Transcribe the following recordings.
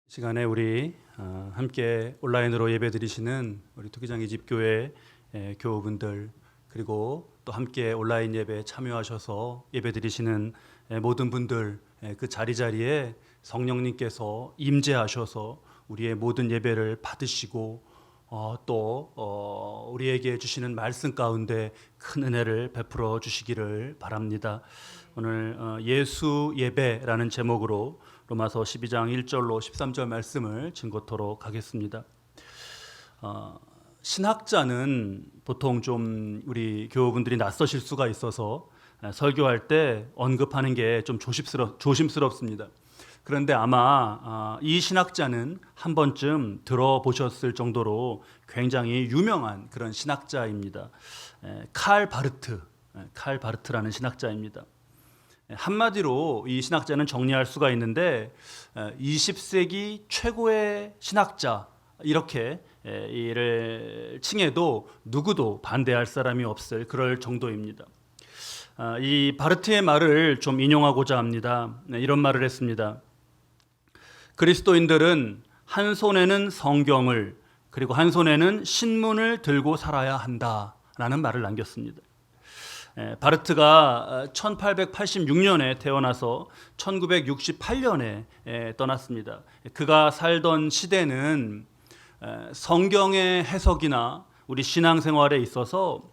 시간에 우리 함께 온라인으로 예배드리시는 우리 투기장 이집교회 교우분들, 그리고 또 함께 온라인 예배에 참여하셔서 예배드리시는 모든 분들, 그 자리자리에 성령님께서 임재하셔서 우리의 모든 예배를 받으시고 또 우리에게 주시는 말씀 가운데 큰 은혜를 베풀어 주시기를 바랍니다. 오늘 예수 예배라는 제목으로 로마서 12장 1절로 13절 말씀을 증거토록 하겠습니다. 신학자는 보통 좀 우리 교우분들이 낯서실 수가 있어서 설교할 때 언급하는 게 좀 조심스럽습니다. 그런데 아마 이 신학자는 한 번쯤 들어보셨을 정도로 굉장히 유명한 그런 신학자입니다. 칼 바르트라는 신학자입니다. 한마디로 이 신학자는 정리할 수가 있는데 20세기 최고의 신학자, 이렇게 이를 칭해도 누구도 반대할 사람이 없을 그럴 정도입니다. 이 바르트의 말을 좀 인용하고자 합니다. 이런 말을 했습니다. 그리스도인들은 한 손에는 성경을, 그리고 한 손에는 신문을 들고 살아야 한다라는 말을 남겼습니다. 바르트가 1886년에 태어나서 1968년에 떠났습니다. 그가 살던 시대는 성경의 해석이나 우리 신앙생활에 있어서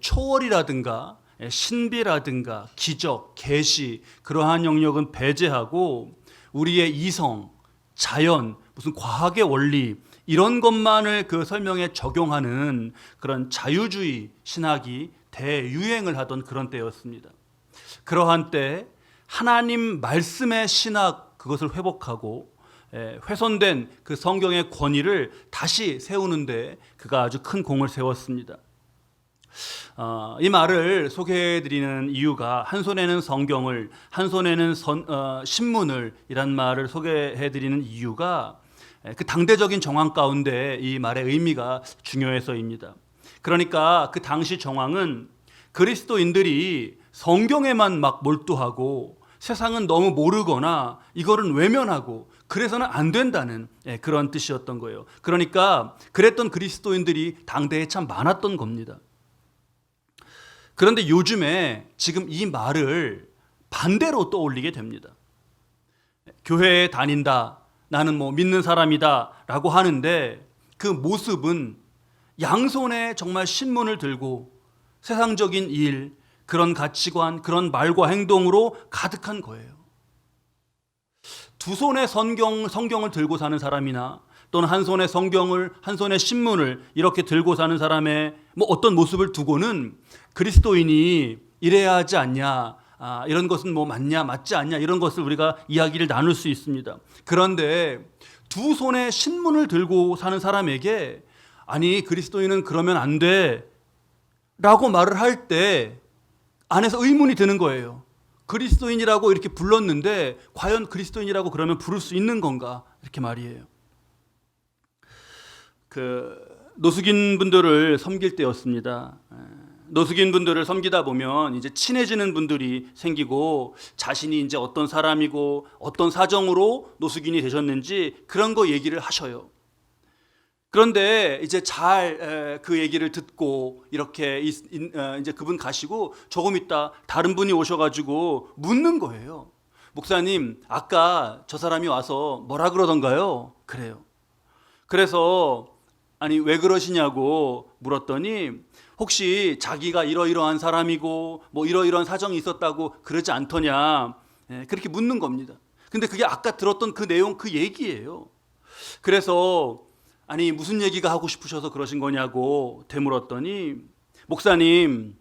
초월이라든가 신비라든가 기적, 계시, 그러한 영역은 배제하고 우리의 이성, 자연, 무슨 과학의 원리, 이런 것만을 그 설명에 적용하는 그런 자유주의 신학이 대유행을 하던 그런 때였습니다. 그러한 때 하나님 말씀의 신학, 그것을 회복하고 훼손된 그 성경의 권위를 다시 세우는데 그가 아주 큰 공을 세웠습니다. 이 말을 소개해드리는 이유가, 한 손에는 성경을, 한 손에는 신문을, 이란 말을 소개해드리는 이유가 그 당대적인 정황 가운데 이 말의 의미가 중요해서입니다. 그러니까 그 당시 정황은 그리스도인들이 성경에만 막 몰두하고 세상은 너무 모르거나 이거는 외면하고 그래서는 안 된다는 그런 뜻이었던 거예요. 그러니까 그랬던 그리스도인들이 당대에 참 많았던 겁니다. 그런데 요즘에 지금 이 말을 반대로 떠올리게 됩니다. 교회에 다닌다, 나는 뭐 믿는 사람이다 라고 하는데 그 모습은 양손에 정말 신문을 들고 세상적인 일, 그런 가치관, 그런 말과 행동으로 가득한 거예요. 두 손에 성경을 들고 사는 사람이나 또는 한 손에 성경을, 한 손에 신문을 이렇게 들고 사는 사람의 뭐 어떤 모습을 두고는 그리스도인이 이래야 하지 않냐, 이런 것은 뭐 맞냐 맞지 않냐, 이런 것을 우리가 이야기를 나눌 수 있습니다. 그런데 두 손에 신문을 들고 사는 사람에게 아니 그리스도인은 그러면 안 돼 라고 말을 할 때 안에서 의문이 드는 거예요. 그리스도인이라고 이렇게 불렀는데 과연 그리스도인이라고 그러면 부를 수 있는 건가, 이렇게 말이에요. 그 노숙인 분들을 섬길 때였습니다. 노숙인 분들을 섬기다 보면 이제 친해지는 분들이 생기고 자신이 이제 어떤 사람이고 어떤 사정으로 노숙인이 되셨는지 그런 거 얘기를 하셔요. 그런데 이제 잘 그 얘기를 듣고 이렇게 이제 그분 가시고 조금 있다 다른 분이 오셔가지고 묻는 거예요. 목사님, 아까 저 사람이 와서 뭐라 그러던가요? 그래요. 그래서 아니 왜 그러시냐고 물었더니 혹시 자기가 이러이러한 사람이고 뭐 이러이러한 사정이 있었다고 그러지 않더냐, 그렇게 묻는 겁니다. 근데 그게 아까 들었던 그 내용, 그 얘기예요. 그래서 아니 무슨 얘기가 하고 싶으셔서 그러신 거냐고 되물었더니 목사님,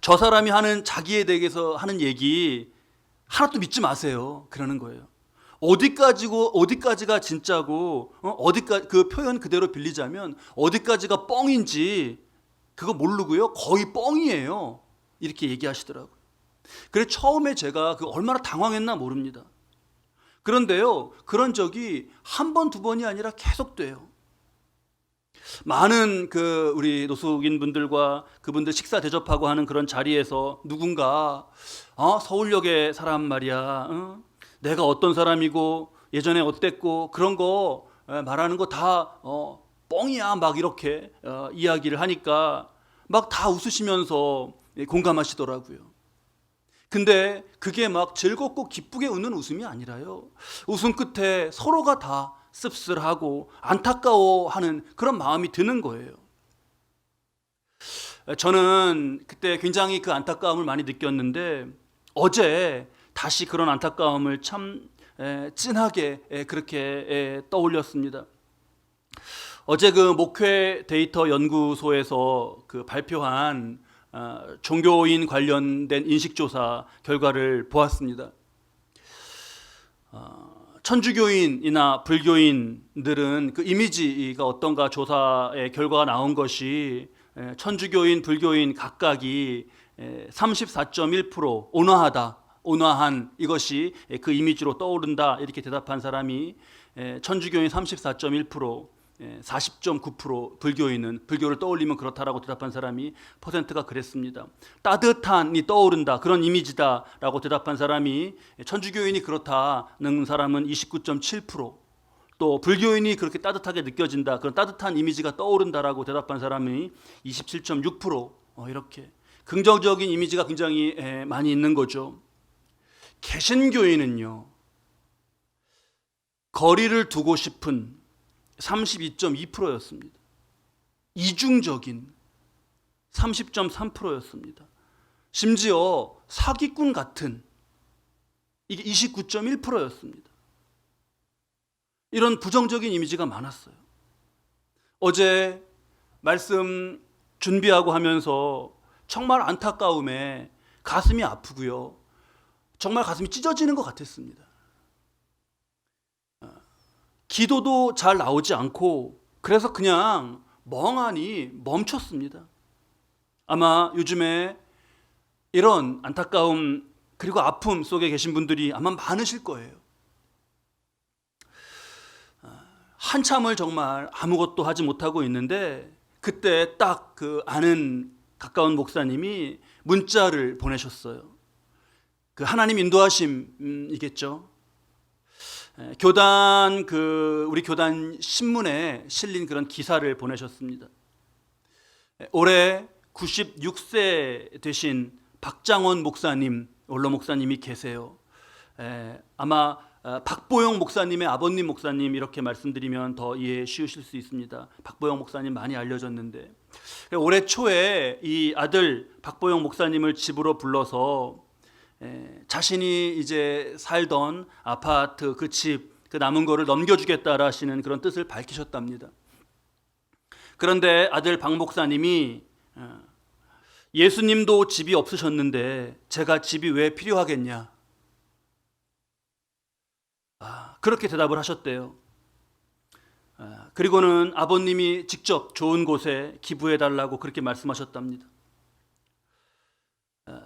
저 사람이 하는 자기에 대해서 하는 얘기 하나도 믿지 마세요, 그러는 거예요. 어디까지가 진짜고 어디까지, 그 표현 그대로 빌리자면 어디까지가 뻥인지 그거 모르고요, 거의 뻥이에요, 이렇게 얘기하시더라고요. 그래서 처음에 제가 그 얼마나 당황했나 모릅니다. 그런데요, 그런 적이 한 번, 두 번이 아니라 계속돼요. 많은 그 우리 노숙인 분들과 그분들 식사 대접하고 하는 그런 자리에서 누군가 서울역의 사람 말이야, 내가 어떤 사람이고 예전에 어땠고 그런 거 말하는 거 다 뻥이야 막 이렇게 이야기를 하니까 막 다 웃으시면서 공감하시더라고요. 근데 그게 막 즐겁고 기쁘게 웃는 웃음이 아니라요, 웃음 끝에 서로가 다 씁쓸하고 안타까워하는 그런 마음이 드는 거예요. 저는 그때 굉장히 그 안타까움을 많이 느꼈는데 어제 다시 그런 안타까움을 참 진하게 그렇게 떠올렸습니다. 어제 그 목회 데이터 연구소에서 그 발표한 종교인 관련된 인식조사 결과를 보았습니다. 천주교인이나 불교인들은 그 이미지가 어떤가 조사의 결과가 나온 것이 천주교인, 불교인 각각이 34.1% 온화한 이것이 그 이미지로 떠오른다 이렇게 대답한 사람이 천주교인 34.1%, 40.9% 불교인은 불교를 떠올리면 그렇다라고 대답한 사람이 퍼센트가 그랬습니다. 따뜻한이 떠오른다, 그런 이미지다라고 대답한 사람이 천주교인이 그렇다는 사람은 29.7%, 또 불교인이 그렇게 따뜻하게 느껴진다, 그런 따뜻한 이미지가 떠오른다라고 대답한 사람이 27.6%, 이렇게 긍정적인 이미지가 굉장히 많이 있는 거죠. 개신교인은요, 거리를 두고 싶은 32.2%였습니다. 이중적인 30.3%였습니다. 심지어 사기꾼 같은 이게 29.1%였습니다. 이런 부정적인 이미지가 많았어요. 어제 말씀 준비하고 하면서 정말 안타까움에 가슴이 아프고요, 정말 가슴이 찢어지는 것 같았습니다. 기도도 잘 나오지 않고 그래서 그냥 멍하니 멈췄습니다. 아마 요즘에 이런 안타까움 그리고 아픔 속에 계신 분들이 아마 많으실 거예요. 한참을 정말 아무것도 하지 못하고 있는데 그때 딱 그 아는 가까운 목사님이 문자를 보내셨어요. 그 하나님 인도하심이겠죠. 교단 우리 교단 신문에 실린 그런 기사를 보내셨습니다. 올해 96세 되신 박장원 목사님, 원로 목사님이 계세요. 아마 박보영 목사님의 아버님 목사님 이렇게 말씀드리면 더 이해 쉬우실 수 있습니다. 박보영 목사님 많이 알려졌는데 올해 초에 이 아들 박보영 목사님을 집으로 불러서 자신이 이제 살던 아파트 그 집, 그 남은 거를 넘겨주겠다라 하시는 그런 뜻을 밝히셨답니다. 그런데 아들 박 목사님이 예수님도 집이 없으셨는데 제가 집이 왜 필요하겠냐, 그렇게 대답을 하셨대요. 그리고는 아버님이 직접 좋은 곳에 기부해달라고 그렇게 말씀하셨답니다.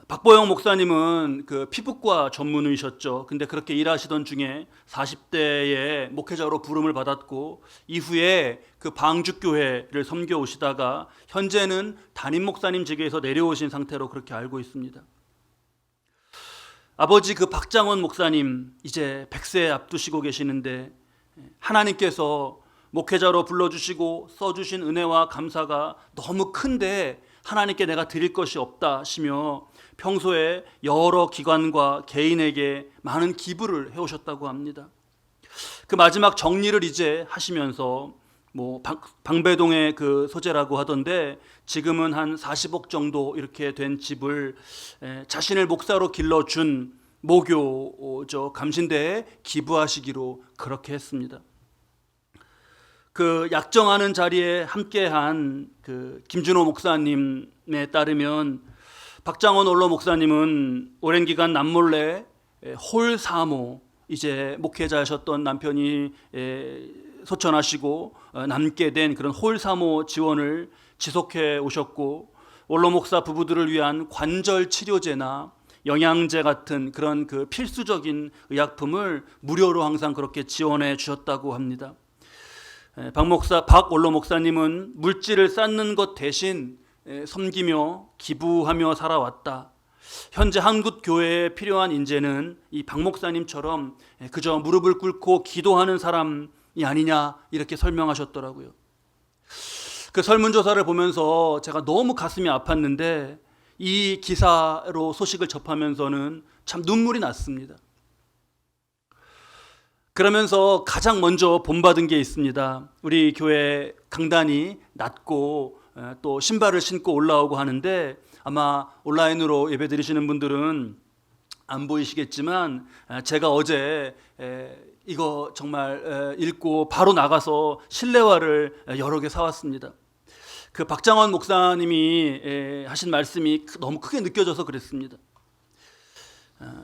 박보영 목사님은 그 피부과 전문의셨죠. 근데 그렇게 일하시던 중에 40대에 목회자로 부름을 받았고 이후에 그 방주교회를 섬겨오시다가 현재는 담임 목사님 직에서 내려오신 상태로 그렇게 알고 있습니다. 아버지 그 박장원 목사님 이제 100세 앞두시고 계시는데 하나님께서 목회자로 불러주시고 써주신 은혜와 감사가 너무 큰데 하나님께 내가 드릴 것이 없다 하시며 평소에 여러 기관과 개인에게 많은 기부를 해오셨다고 합니다. 그 마지막 정리를 이제 하시면서 방배동의 그 소재라고 하던데 지금은 한 40억 정도 이렇게 된 집을 자신을 목사로 길러준 모교죠 감신대에 기부하시기로 그렇게 했습니다. 그 약정하는 자리에 함께한 그 김준호 목사님에 따르면 박장원 원로 목사님은 오랜 기간 남몰래 홀사모, 이제 목회자하셨던 남편이 소천하시고 남게 된 그런 홀사모 지원을 지속해 오셨고 원로 목사 부부들을 위한 관절 치료제나 영양제 같은 그런 그 필수적인 의약품을 무료로 항상 그렇게 지원해 주셨다고 합니다. 박원로 목사님은 물질을 쌓는 것 대신 섬기며 기부하며 살아왔다. 현재 한국 교회에 필요한 인재는 이 박 목사님처럼 그저 무릎을 꿇고 기도하는 사람이 아니냐, 이렇게 설명하셨더라고요. 그 설문조사를 보면서 제가 너무 가슴이 아팠는데 이 기사로 소식을 접하면서는 참 눈물이 났습니다. 그러면서 가장 먼저 본받은 게 있습니다. 우리 교회 강단이 낮고 또 신발을 신고 올라오고 하는데, 아마 온라인으로 예배 드리시는 분들은 안 보이시겠지만 제가 어제 이거 정말 읽고 바로 나가서 실내화를 여러 개 사왔습니다. 그 박장원 목사님이 하신 말씀이 너무 크게 느껴져서 그랬습니다.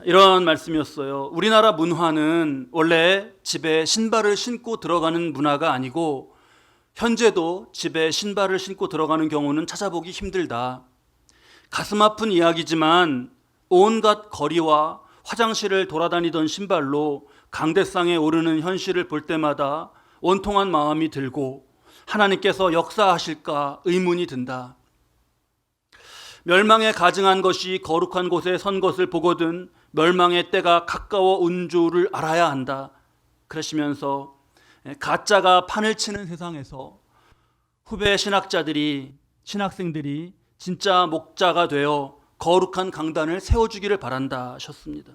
이런 말씀이었어요. 우리나라 문화는 원래 집에 신발을 신고 들어가는 문화가 아니고, 현재도 집에 신발을 신고 들어가는 경우는 찾아보기 힘들다. 가슴 아픈 이야기지만 온갖 거리와 화장실을 돌아다니던 신발로 강대상에 오르는 현실을 볼 때마다 원통한 마음이 들고 하나님께서 역사하실까 의문이 든다. 멸망에 가증한 것이 거룩한 곳에 선 것을 보거든 멸망의 때가 가까워 온 줄을 알아야 한다. 그러시면서 가짜가 판을 치는 세상에서 후배 신학생들이 진짜 목자가 되어 거룩한 강단을 세워주기를 바란다 하셨습니다.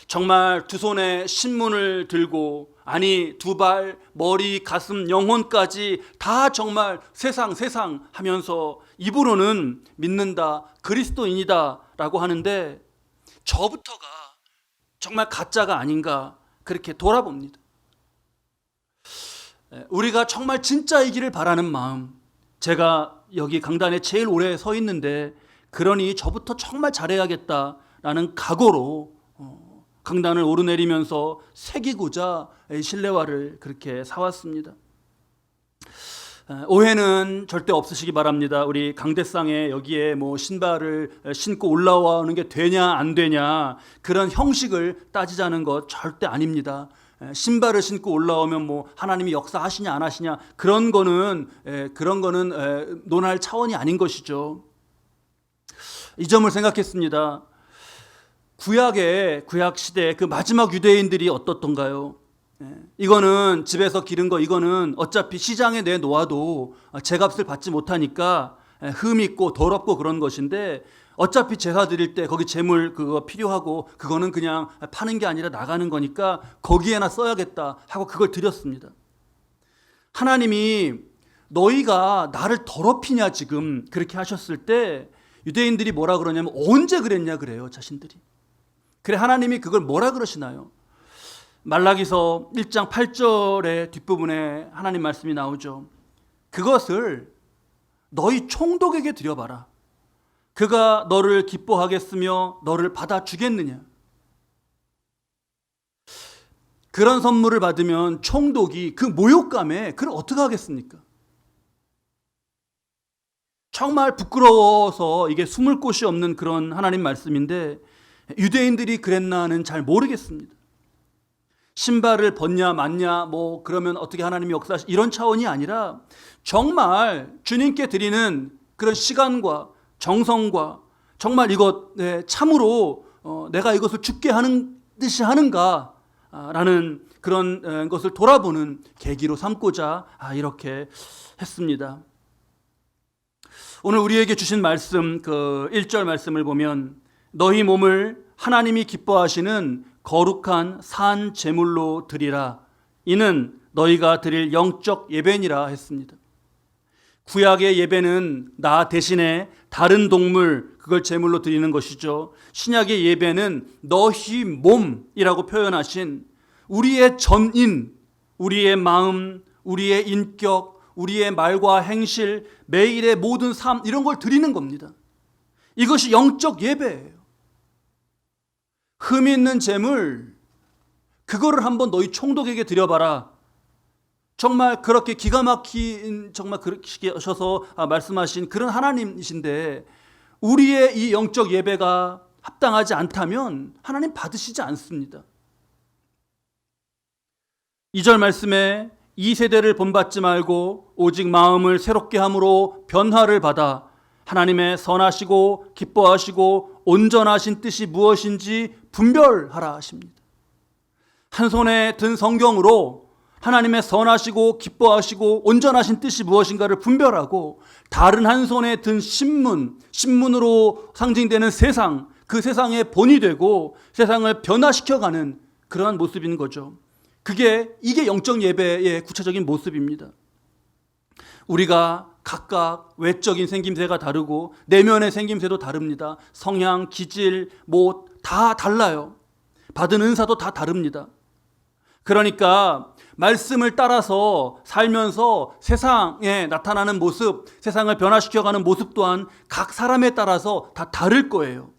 정말 두 손에 신문을 들고, 아니 두 발, 머리, 가슴, 영혼까지 다 정말 세상 하면서 입으로는 믿는다, 그리스도인이다 라고 하는데, 저부터가 정말 가짜가 아닌가 그렇게 돌아봅니다. 우리가 정말 진짜이기를 바라는 마음, 제가 여기 강단에 제일 오래 서 있는데 그러니 저부터 정말 잘해야겠다라는 각오로 강단을 오르내리면서 새기고자 실내화를 그렇게 사왔습니다. 오해는 절대 없으시기 바랍니다. 우리 강대상에 여기에 뭐 신발을 신고 올라오는 게 되냐 안 되냐 그런 형식을 따지자는 것 절대 아닙니다. 신발을 신고 올라오면 뭐 하나님이 역사하시냐 안 하시냐 그런 거는 논할 차원이 아닌 것이죠. 이 점을 생각했습니다. 구약 시대 그 마지막 유대인들이 어떻던가요? 이거는 집에서 기른 거, 이거는 어차피 시장에 내놓아도 제값을 받지 못하니까 흠 있고 더럽고 그런 것인데, 어차피 제사 드릴 때 거기 제물 그거 필요하고 그거는 그냥 파는 게 아니라 나가는 거니까 거기에나 써야겠다 하고 그걸 드렸습니다. 하나님이 너희가 나를 더럽히냐 지금 그렇게 하셨을 때 유대인들이 뭐라 그러냐면 언제 그랬냐 그래요, 자신들이. 그래 하나님이 그걸 뭐라 그러시나요? 말라기서 1장 8절의 뒷부분에 하나님 말씀이 나오죠. 그것을 너희 총독에게 드려봐라. 그가 너를 기뻐하겠으며 너를 받아주겠느냐. 그런 선물을 받으면 총독이 그 모욕감에 그걸 어떻게 하겠습니까? 정말 부끄러워서 이게 숨을 곳이 없는 그런 하나님 말씀인데, 유대인들이 그랬나는 잘 모르겠습니다. 신발을 벗냐 맞냐 뭐 그러면 어떻게 하나님이 역사하시, 이런 차원이 아니라 정말 주님께 드리는 그런 시간과 정성과 정말 이것 참으로 내가 이것을 죽게 하는 듯이 하는가 라는 그런 것을 돌아보는 계기로 삼고자 이렇게 했습니다. 오늘 우리에게 주신 말씀, 그 1절 말씀을 보면 너희 몸을 하나님이 기뻐하시는 거룩한 산 제물로 드리라. 이는 너희가 드릴 영적 예배니라 했습니다. 구약의 예배는 나 대신에 다른 동물, 그걸 제물로 드리는 것이죠. 신약의 예배는 너희 몸이라고 표현하신 우리의 전인, 우리의 마음, 우리의 인격, 우리의 말과 행실, 매일의 모든 삶, 이런 걸 드리는 겁니다. 이것이 영적 예배예요. 흠 있는 재물, 그거를 한번 너희 총독에게 드려봐라. 정말 그렇게 기가 막힌, 정말 그렇게 하셔서 말씀하신 그런 하나님이신데, 우리의 이 영적 예배가 합당하지 않다면 하나님 받으시지 않습니다. 2절 말씀에 이 세대를 본받지 말고 오직 마음을 새롭게 함으로 변화를 받아 하나님의 선하시고 기뻐하시고 온전하신 뜻이 무엇인지 분별하라 하십니다. 한 손에 든 성경으로 하나님의 선하시고 기뻐하시고 온전하신 뜻이 무엇인가를 분별하고, 다른 한 손에 든 신문으로 상징되는 세상, 그 세상의 본이 되고 세상을 변화시켜가는 그러한 모습인 거죠. 이게 영적 예배의 구체적인 모습입니다. 우리가 각각 외적인 생김새가 다르고 내면의 생김새도 다릅니다. 성향, 기질, 다 달라요. 받은 은사도 다 다릅니다. 그러니까 말씀을 따라서 살면서 세상에 나타나는 모습, 세상을 변화시켜가는 모습 또한 각 사람에 따라서 다 다를 거예요.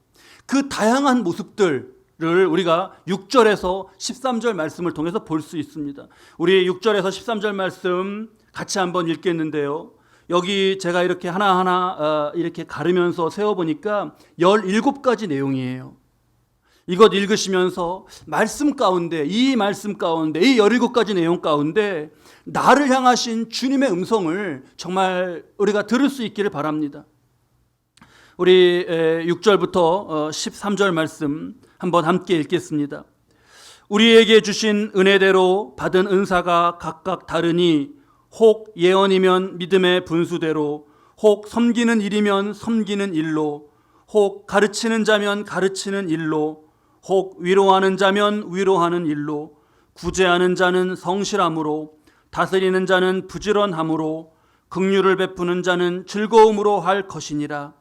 그 다양한 모습들을 우리가 6절에서 13절 말씀을 통해서 볼 수 있습니다. 우리 6절에서 13절 말씀 같이 한번 읽겠는데요. 여기 제가 이렇게 하나하나 이렇게 가르면서 세워보니까 17가지 내용이에요. 이것 읽으시면서 말씀 가운데, 이 17가지 내용 가운데 나를 향하신 주님의 음성을 정말 우리가 들을 수 있기를 바랍니다. 우리 6절부터 13절 말씀 한번 함께 읽겠습니다. 우리에게 주신 은혜대로 받은 은사가 각각 다르니 혹 예언이면 믿음의 분수대로, 혹 섬기는 일이면 섬기는 일로, 혹 가르치는 자면 가르치는 일로, 혹 위로하는 자면 위로하는 일로, 구제하는 자는 성실함으로, 다스리는 자는 부지런함으로, 긍휼을 베푸는 자는 즐거움으로 할 것이니라.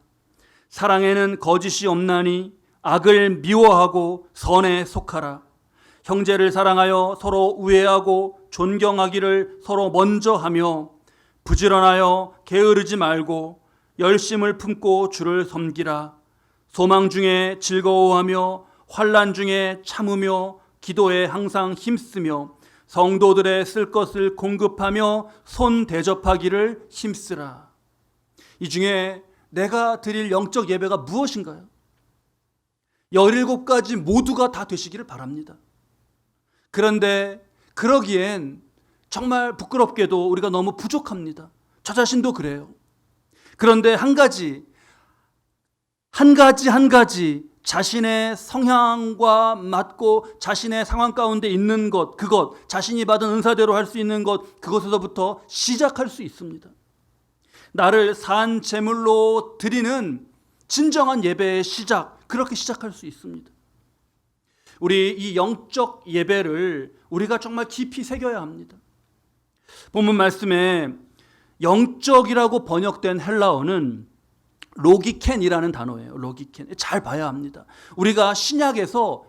사랑에는 거짓이 없나니 악을 미워하고 선에 속하라. 형제를 사랑하여 서로 우애하고 존경하기를 서로 먼저 하며, 부지런하여 게으르지 말고 열심을 품고 주를 섬기라. 소망 중에 즐거워하며 환난 중에 참으며 기도에 항상 힘쓰며 성도들의 쓸 것을 공급하며 손 대접하기를 힘쓰라. 이 중에 내가 드릴 영적 예배가 무엇인가요? 17가지 모두가 다 되시기를 바랍니다. 그런데 그러기엔 정말 부끄럽게도 우리가 너무 부족합니다. 저 자신도 그래요. 그런데 한 가지 자신의 성향과 맞고 자신의 상황 가운데 있는 것, 자신이 받은 은사대로 할 수 있는 것, 그것에서부터 시작할 수 있습니다. 나를 산 제물로 드리는 진정한 예배의 시작, 그렇게 시작할 수 있습니다. 우리 이 영적 예배를 우리가 정말 깊이 새겨야 합니다. 본문 말씀에 영적이라고 번역된 헬라어는 로기켄이라는 단어예요. 로기켄. 잘 봐야 합니다. 우리가 신약에서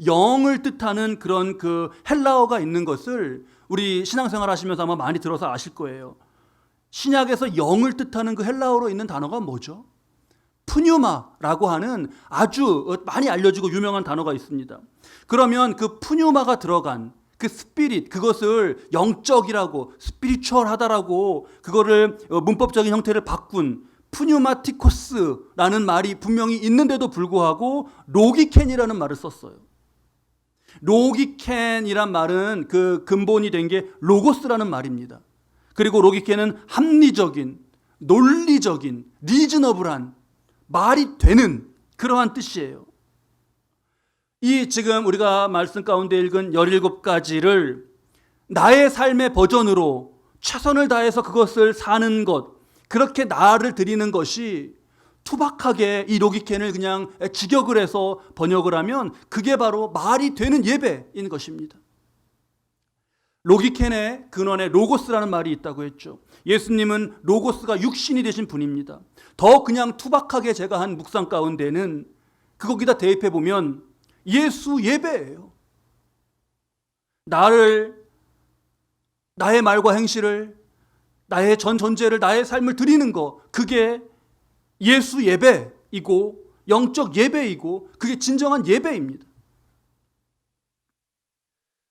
영을 뜻하는 그런 그 헬라어가 있는 것을 우리 신앙생활 하시면서 아마 많이 들어서 아실 거예요. 신약에서 영을 뜻하는 그 헬라어로 있는 단어가 뭐죠? 푸뉴마라고 하는 아주 많이 알려지고 유명한 단어가 있습니다. 그러면 그 푸뉴마가 들어간 그 스피릿, 그것을 영적이라고, 스피리추얼하다라고 그거를 문법적인 형태를 바꾼 푸뉴마티코스라는 말이 분명히 있는데도 불구하고 로기켄이라는 말을 썼어요. 로기켄이란 말은 그 근본이 된 게 로고스라는 말입니다. 그리고 로기켄은 합리적인, 논리적인, 리즈너블한, 말이 되는 그러한 뜻이에요. 이 지금 우리가 말씀 가운데 읽은 17가지를 나의 삶의 버전으로 최선을 다해서 그것을 사는 것, 그렇게 나를 드리는 것이 투박하게 이 로기켄을 그냥 직역을 해서 번역을 하면 그게 바로 말이 되는 예배인 것입니다. 로기켄의 근원에 로고스라는 말이 있다고 했죠. 예수님은 로고스가 육신이 되신 분입니다. 더 그냥 투박하게 제가 한 묵상 가운데는 거기다 대입해 보면 예수 예배예요. 나의 말과 행실을, 나의 전 존재를, 나의 삶을 드리는 것, 그게 예수 예배이고 영적 예배이고 그게 진정한 예배입니다.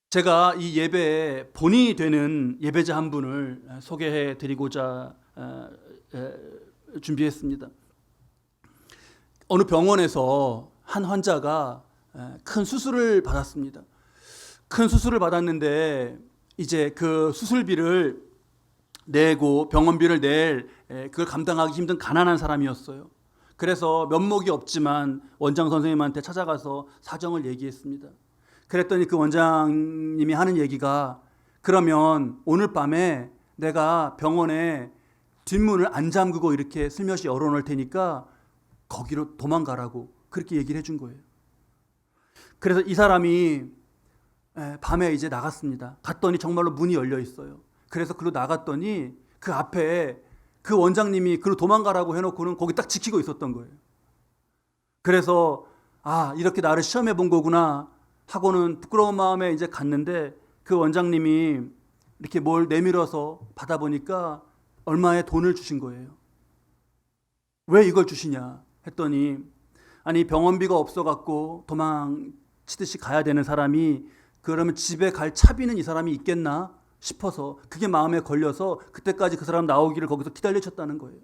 제가 이 예배의 본이 되는 예배자 한 분을 소개해 드리고자 준비했습니다. 어느 병원에서 한 환자가 큰 수술을 받았습니다. 큰 수술을 받았는데 이제 그 수술비를 내고 병원비를 그걸 감당하기 힘든 가난한 사람이었어요. 그래서 면목이 없지만 원장 선생님한테 찾아가서 사정을 얘기했습니다. 그랬더니 그 원장님이 하는 얘기가, 그러면 오늘 밤에 내가 병원에 뒷문을 안 잠그고 이렇게 슬며시 열어놓을 테니까 거기로 도망가라고 그렇게 얘기를 해준 거예요. 그래서 이 사람이 밤에 이제 나갔습니다. 갔더니 정말로 문이 열려 있어요. 그래서 그로 나갔더니 그 앞에 그 원장님이 그로 도망가라고 해놓고는 거기 딱 지키고 있었던 거예요. 그래서 이렇게 나를 시험해 본 거구나 하고는 부끄러운 마음에 이제 갔는데, 그 원장님이 이렇게 뭘 내밀어서 받아보니까 얼마의 돈을 주신 거예요. 왜 이걸 주시냐 했더니, 아니 병원비가 없어갖고 도망치듯이 가야 되는 사람이 그러면 집에 갈 차비는 이 사람이 있겠나 싶어서 그게 마음에 걸려서 그때까지 그 사람 나오기를 거기서 기다리셨다는 거예요.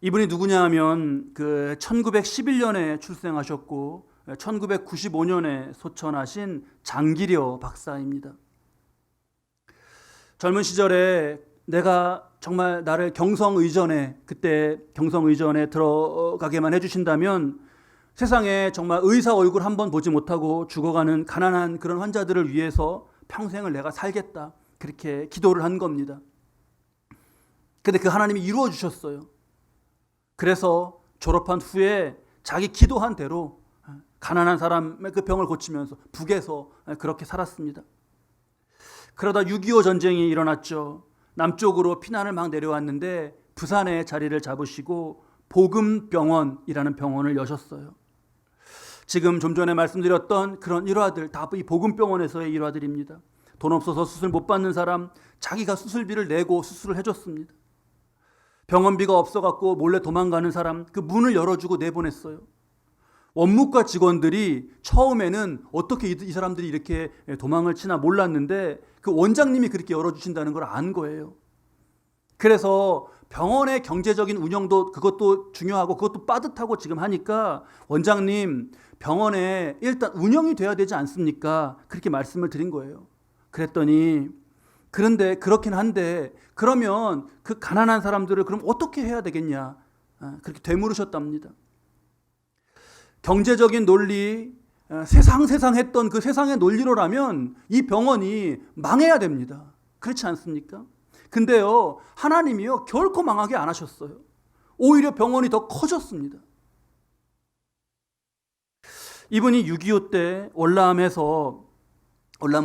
이분이 누구냐 하면 그 1911년에 출생하셨고 1995년에 소천하신 장기려 박사입니다. 젊은 시절에 내가 정말 나를 그때 경성의전에 들어가게만 해주신다면 세상에 정말 의사 얼굴 한번 보지 못하고 죽어가는 가난한 그런 환자들을 위해서 평생을 내가 살겠다, 그렇게 기도를 한 겁니다. 근데 그 하나님이 이루어 주셨어요. 그래서 졸업한 후에 자기 기도한 대로 가난한 사람의 그 병을 고치면서 북에서 그렇게 살았습니다. 그러다 6.25 전쟁이 일어났죠. 남쪽으로 피난을 막 내려왔는데 부산에 자리를 잡으시고 복음병원이라는 병원을 여셨어요. 지금 좀 전에 말씀드렸던 그런 일화들 다 이 복음병원에서의 일화들입니다. 돈 없어서 수술 못 받는 사람, 자기가 수술비를 내고 수술을 해줬습니다. 병원비가 없어갖고 몰래 도망가는 사람, 그 문을 열어주고 내보냈어요. 원무과 직원들이 처음에는 어떻게 이 사람들이 이렇게 도망을 치나 몰랐는데 그 원장님이 그렇게 열어주신다는 걸 안 거예요. 그래서 병원의 경제적인 운영도 그것도 중요하고 그것도 빠듯하고 지금 하니까, 원장님 병원에 일단 운영이 돼야 되지 않습니까? 그렇게 말씀을 드린 거예요. 그랬더니, 그런데 그렇긴 한데 그러면 그 가난한 사람들을 그럼 어떻게 해야 되겠냐, 그렇게 되물으셨답니다. 경제적인 논리, 세상 했던 그 세상의 논리로라면 이 병원이 망해야 됩니다. 그렇지 않습니까? 근데요, 하나님이요 결코 망하게 안 하셨어요. 오히려 병원이 더 커졌습니다. 이분이 6.25 때 월남을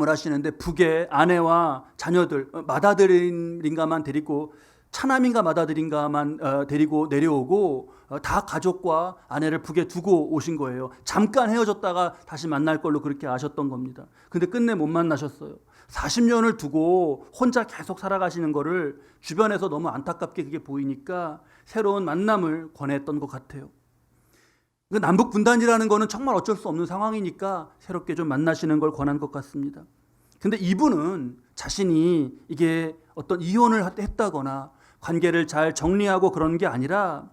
하시는데 북에 아내와 자녀들, 맏아들인가만 데리고, 차남인가 맏아들인가만 데리고 내려오고 다 가족과 아내를 북에 두고 오신 거예요. 잠깐 헤어졌다가 다시 만날 걸로 그렇게 아셨던 겁니다. 근데 끝내 못 만나셨어요. 40년을 두고 혼자 계속 살아가시는 거를 주변에서 너무 안타깝게 그게 보이니까 새로운 만남을 권했던 것 같아요. 남북 분단이라는 거는 정말 어쩔 수 없는 상황이니까 새롭게 좀 만나시는 걸 권한 것 같습니다. 근데 이분은 자신이 이게 어떤 이혼을 했다거나 관계를 잘 정리하고 그런 게 아니라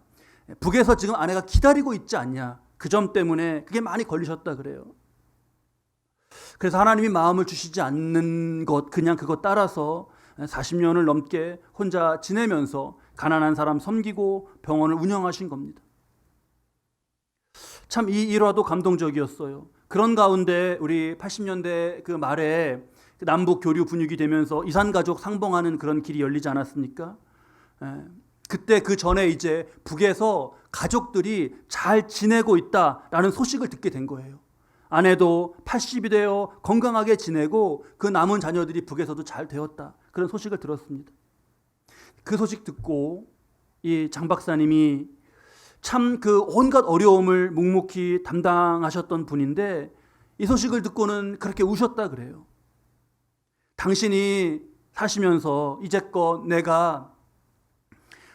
북에서 지금 아내가 기다리고 있지 않냐, 그 점 때문에 그게 많이 걸리셨다 그래요. 그래서 하나님이 마음을 주시지 않는 것, 그냥 그것 따라서 40년을 넘게 혼자 지내면서 가난한 사람 섬기고 병원을 운영하신 겁니다. 참 이 일화도 감동적이었어요. 그런 가운데 우리 80년대 그 말에 남북 교류 분위기 되면서 이산가족 상봉하는 그런 길이 열리지 않았습니까? 그때 그 전에 이제 북에서 가족들이 잘 지내고 있다라는 소식을 듣게 된 거예요. 아내도 80이 되어 건강하게 지내고 그 남은 자녀들이 북에서도 잘 되었다, 그런 소식을 들었습니다. 그 소식 듣고 이 장 박사님이 참 그 온갖 어려움을 묵묵히 담당하셨던 분인데 이 소식을 듣고는 그렇게 우셨다 그래요. 당신이 사시면서 이제껏 내가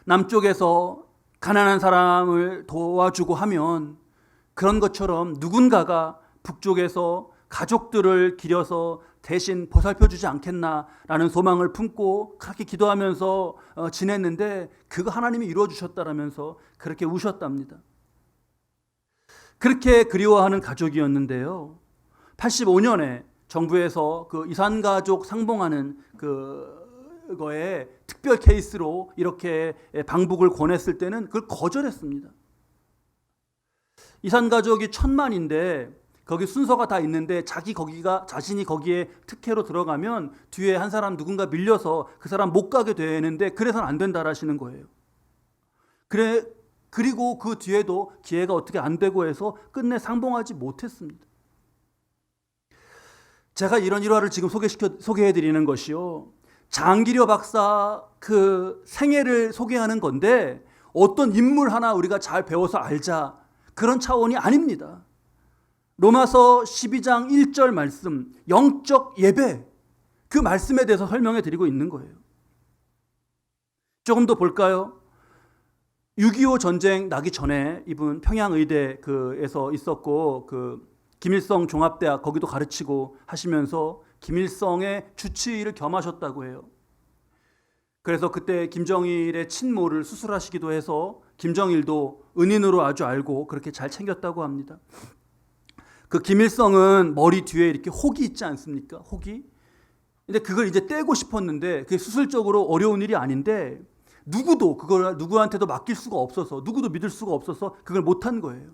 남쪽에서 가난한 사람을 도와주고 하면 그런 것처럼 누군가가 북쪽에서 가족들을 기려서 대신 보살펴 주지 않겠나라는 소망을 품고 그렇게 기도하면서 지냈는데 그거 하나님이 이루어 주셨다라면서 그렇게 우셨답니다. 그렇게 그리워하는 가족이었는데요, 85년에 정부에서 그 이산가족 상봉하는 그거에 특별 케이스로 이렇게 방북을 권했을 때는 그걸 거절했습니다. 이산가족이 1000만인데 거기 순서가 다 있는데 자신이 거기에 특혜로 들어가면 뒤에 한 사람 누군가 밀려서 그 사람 못 가게 되는데 그래서는 안 된다라시는 거예요. 그리고 그 뒤에도 기회가 어떻게 안 되고 해서 끝내 상봉하지 못했습니다. 제가 이런 일화를 지금 소개해드리는 것이요, 장기려 박사 그 생애를 소개하는 건데 어떤 인물 하나 우리가 잘 배워서 알자, 그런 차원이 아닙니다. 로마서 12장 1절 말씀, 영적 예배, 그 말씀에 대해서 설명해 드리고 있는 거예요. 조금 더 볼까요? 6.25 전쟁 나기 전에 이분 평양의대에서 있었고, 김일성 종합대학 거기도 가르치고 하시면서 김일성의 주치의를 겸하셨다고 해요. 그래서 그때 김정일의 친모를 수술하시기도 해서 김정일도 은인으로 아주 알고 그렇게 잘 챙겼다고 합니다. 그 김일성은 머리 뒤에 이렇게 혹이 있지 않습니까? 혹이. 근데 그걸 이제 떼고 싶었는데 그게 수술적으로 어려운 일이 아닌데 누구도 그걸 누구한테도 맡길 수가 없어서, 누구도 믿을 수가 없어서 그걸 못한 거예요.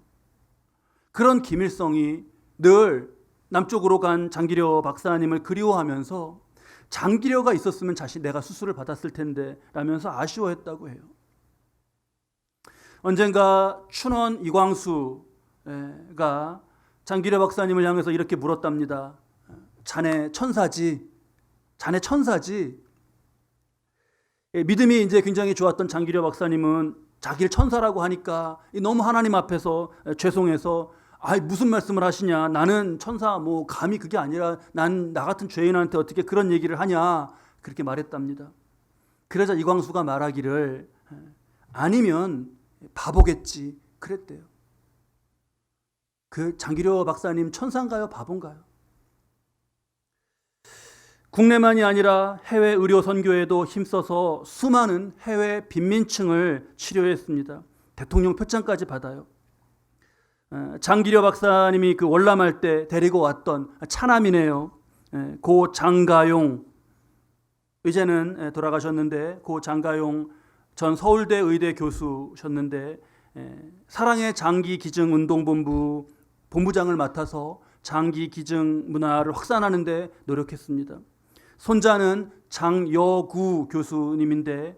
그런 김일성이 늘 남쪽으로 간 장기려 박사님을 그리워하면서 장기려가 있었으면 내가 수술을 받았을 텐데 라면서 아쉬워했다고 해요. 언젠가 춘원 이광수가 장기려 박사님을 향해서 이렇게 물었답니다. 자네 천사지? 자네 천사지? 믿음이 이제 굉장히 좋았던 장기려 박사님은 자기를 천사라고 하니까 너무 하나님 앞에서 죄송해서 무슨 말씀을 하시냐, 나는 천사 감히 그게 아니라 나 같은 죄인한테 어떻게 그런 얘기를 하냐, 그렇게 말했답니다. 그러자 이광수가 말하기를 아니면 바보겠지 그랬대요. 그 장기려 박사님 천사인가요, 바본가요? 국내만이 아니라 해외 의료 선교에도 힘써서 수많은 해외 빈민층을 치료했습니다. 대통령 표창까지 받아요. 장기려 박사님이 그 월남할 때 데리고 왔던 차남이네요. 고 장가용, 이제는 돌아가셨는데 고 장가용 전 서울대 의대 교수셨는데 사랑의 장기기증운동본부 본부장을 맡아서 장기기증 문화를 확산하는 데 노력했습니다. 손자는 장여구 교수님인데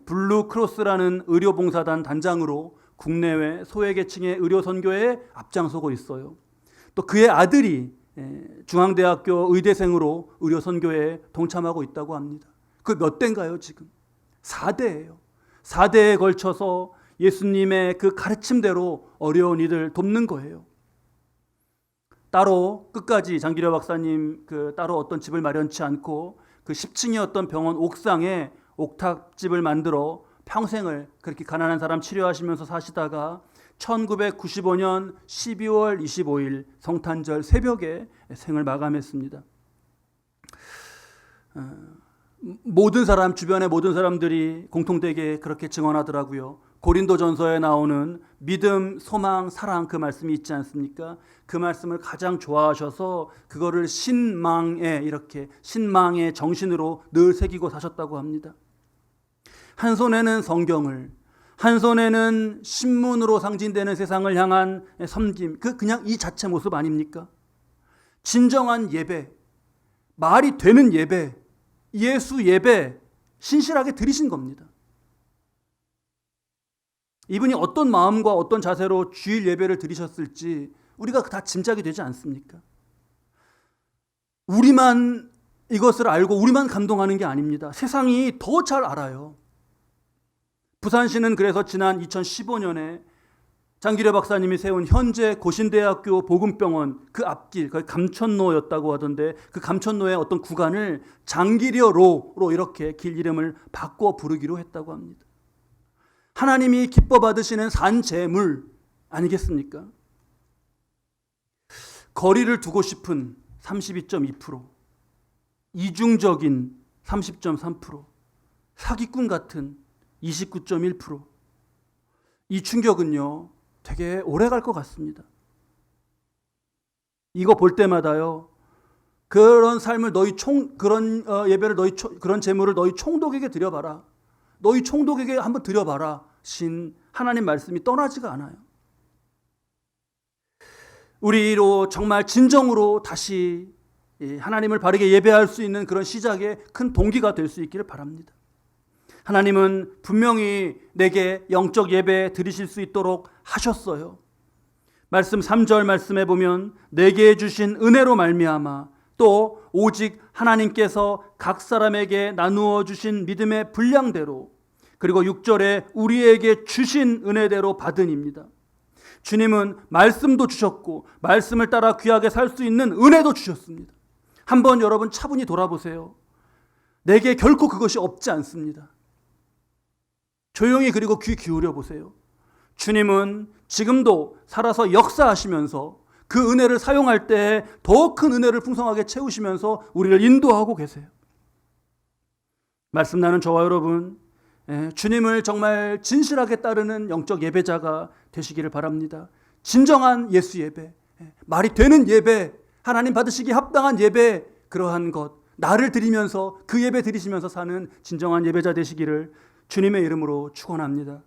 블루크로스라는 의료봉사단 단장으로 국내외 소외계층의 의료선교에 앞장서고 있어요. 또 그의 아들이 중앙대학교 의대생으로 의료선교에 동참하고 있다고 합니다. 그 몇 대인가요 지금? 4대예요. 4대에 걸쳐서 예수님의 그 가르침대로 어려운 이들 돕는 거예요. 따로 끝까지 장기려 박사님 따로 어떤 집을 마련치 않고 그 10층이었던 병원 옥상에 옥탑집을 만들어 평생을 그렇게 가난한 사람 치료하시면서 사시다가 1995년 12월 25일 성탄절 새벽에 생을 마감했습니다. 주변의 모든 사람들이 공통되게 그렇게 증언하더라고요. 고린도전서에 나오는 믿음, 소망, 사랑, 그 말씀이 있지 않습니까? 그 말씀을 가장 좋아하셔서 그거를 신망의 정신으로 늘 새기고 사셨다고 합니다. 한 손에는 성경을, 한 손에는 신문으로 상징되는 세상을 향한 섬김, 그냥 이 자체 모습 아닙니까? 진정한 예배, 말이 되는 예배, 예수 예배 신실하게 드리신 겁니다. 이분이 어떤 마음과 어떤 자세로 주일 예배를 드리셨을지 우리가 다 짐작이 되지 않습니까? 우리만 이것을 알고 우리만 감동하는 게 아닙니다. 세상이 더 잘 알아요. 부산시는 그래서 지난 2015년에 장기려 박사님이 세운 현재 고신대학교 복음병원 그 앞길, 거기 감천로였다고 하던데 그 감천로의 어떤 구간을 장기려로로 이렇게 길 이름을 바꿔 부르기로 했다고 합니다. 하나님이 기뻐 받으시는 산재물 아니겠습니까? 거리를 두고 싶은 32.2%, 이중적인 30.3%, 사기꾼 같은 29.1%. 이 충격은요, 되게 오래 갈 것 같습니다. 이거 볼 때마다요, 그런 삶을 그런 예배를 그런 제물을 너희 총독에게 드려봐라. 너희 총독에게 한번 드려봐라. 신 하나님 말씀이 떠나지가 않아요. 우리로 정말 진정으로 다시 하나님을 바르게 예배할 수 있는 그런 시작의 큰 동기가 될 수 있기를 바랍니다. 하나님은 분명히 내게 영적 예배 드리실 수 있도록 하셨어요. 말씀 3절 말씀에 보면 내게 주신 은혜로 말미암아 또 오직 하나님께서 각 사람에게 나누어 주신 믿음의 분량대로 그리고 6절에 우리에게 주신 은혜대로 받으니입니다. 주님은 말씀도 주셨고 말씀을 따라 귀하게 살 수 있는 은혜도 주셨습니다. 한번 여러분 차분히 돌아보세요. 내게 결코 그것이 없지 않습니다. 조용히 그리고 귀 기울여 보세요. 주님은 지금도 살아서 역사하시면서 그 은혜를 사용할 때 더 큰 은혜를 풍성하게 채우시면서 우리를 인도하고 계세요. 말씀 나눈 저와 여러분, 주님을 정말 진실하게 따르는 영적 예배자가 되시기를 바랍니다. 진정한 예수 예배, 말이 되는 예배, 하나님 받으시기 합당한 예배, 그러한 것, 나를 드리면서 그 예배 드리시면서 사는 진정한 예배자 되시기를 주님의 이름으로 축원합니다.